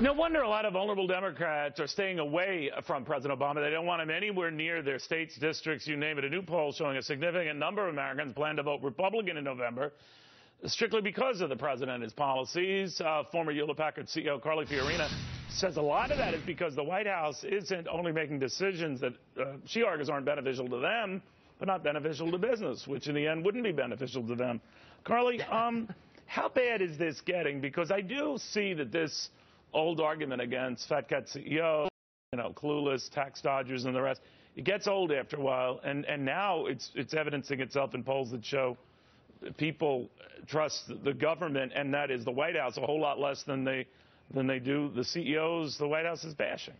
No wonder a lot of vulnerable Democrats are staying away from President Obama. They don't want him anywhere near their states, districts, you name it. A new poll showing a significant number of Americans plan to vote Republican in November, strictly because of the president and his policies. Former Hewlett-Packard CEO Carly Fiorina says a lot of that is because the White House isn't only making decisions that she argues aren't beneficial to them, but not beneficial to business, which in the end wouldn't be beneficial to them. Carly, how bad is this getting? Because I do see that this old argument against fat cat CEO, clueless, tax dodgers and the rest, it gets old after a while, and now it's evidencing itself in polls that show people trust the government, and that is the White House, a whole lot less than they do the CEOs the White House is bashing.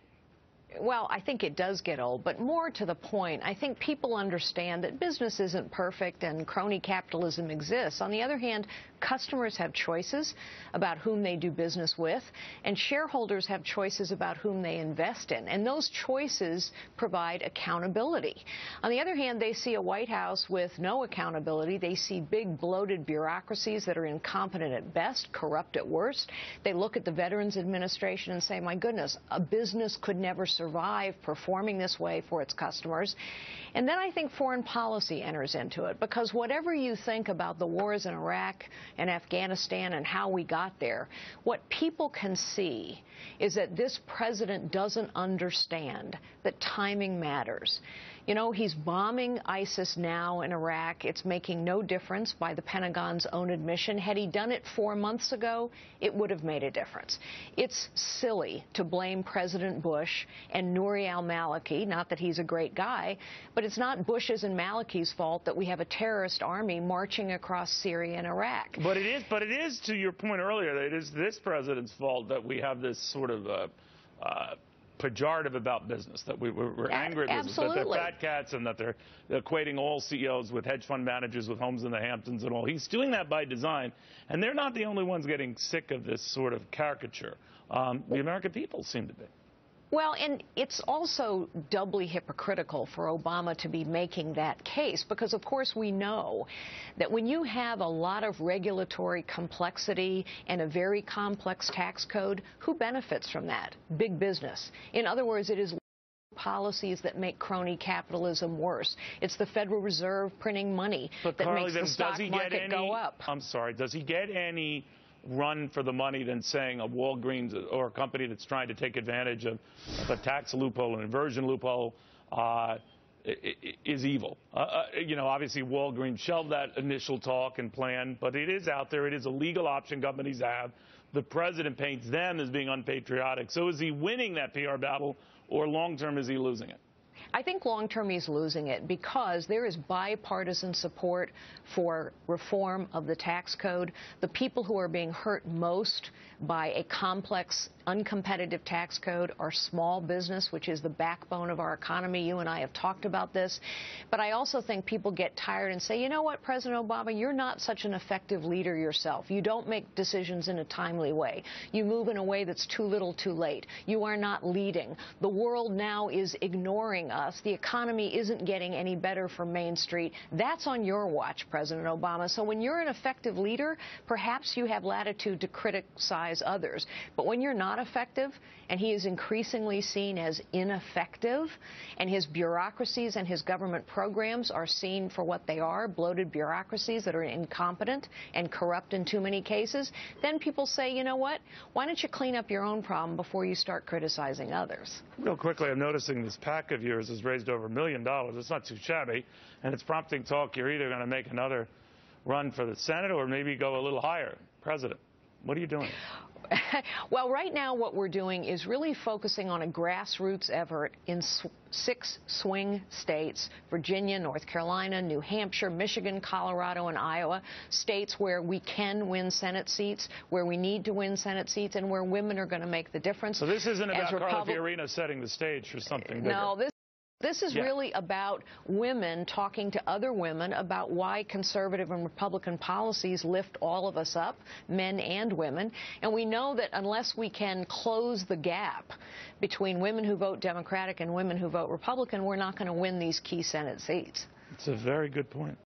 Well, I think it does get old, but more to the point, I think people understand that business isn't perfect and crony capitalism exists. On the other hand, customers have choices about whom they do business with, and shareholders have choices about whom they invest in, and those choices provide accountability. On the other hand, they see a White House with no accountability. They see big, bloated bureaucracies that are incompetent at best, corrupt at worst. They look at the Veterans Administration and say, my goodness, a business could never survive performing this way for its customers. And then I think foreign policy enters into it, because whatever you think about the wars in Iraq and Afghanistan and how we got there, what people can see is that this president doesn't understand that timing matters. You know, he's bombing ISIS now in Iraq. It's making no difference by the Pentagon's own admission. Had he done it 4 months ago, it would have made a difference. It's silly to blame President Bush and Nouri al-Maliki, not that he's a great guy, but it's not Bush's and Maliki's fault that we have a terrorist army marching across Syria and Iraq. But it is, to your point earlier, that it is this president's fault that we have this sort of pejorative about business, that we're angry at business, that they're fat cats and that they're equating all CEOs with hedge fund managers with homes in the Hamptons and all. He's doing that by design, and they're not the only ones getting sick of this sort of caricature. The American people seem to be. Well, and it's also doubly hypocritical for Obama to be making that case, because, of course, we know that when you have a lot of regulatory complexity and a very complex tax code, who benefits from that? Big business. In other words, it is policies that make crony capitalism worse. It's the Federal Reserve printing money that makes the stock market go up. I'm sorry, does he get any run for the money than saying a Walgreens or a company that's trying to take advantage of a tax loophole, an inversion loophole, is evil? Obviously Walgreens shelved that initial talk and plan, but it is out there. It is a legal option companies have. The president paints them as being unpatriotic. So is he winning that PR battle, or long-term is he losing it? I think long-term he's losing it, because there is bipartisan support for reform of the tax code. The people who are being hurt most by a complex, uncompetitive tax code are small business, which is the backbone of our economy. You and I have talked about this. But I also think people get tired and say, you know what, President Obama, you're not such an effective leader yourself. You don't make decisions in a timely way. You move in a way that's too little too late. You are not leading. The world now is ignoring us. The economy isn't getting any better for Main Street. That's on your watch, President Obama. So when you're an effective leader, perhaps you have latitude to criticize others. But when you're not effective, and he is increasingly seen as ineffective, and his bureaucracies and his government programs are seen for what they are, bloated bureaucracies that are incompetent and corrupt in too many cases, then people say, you know what, why don't you clean up your own problem before you start criticizing others? Real quickly, I'm noticing this PAC of yours has raised over $1 million. It's not too shabby, and it's prompting talk. You're either going to make another run for the Senate or maybe go a little higher. President, what are you doing? Well, right now what we're doing is really focusing on a grassroots effort in 6 swing states: Virginia, North Carolina, New Hampshire, Michigan, Colorado, and Iowa, states where we can win Senate seats, where we need to win Senate seats, and where women are going to make the difference. So this isn't about Carly Fiorina setting the stage for something bigger. No, this is really about women talking to other women about why conservative and Republican policies lift all of us up, men and women. And we know that unless we can close the gap between women who vote Democratic and women who vote Republican, we're not going to win these key Senate seats. It's a very good point.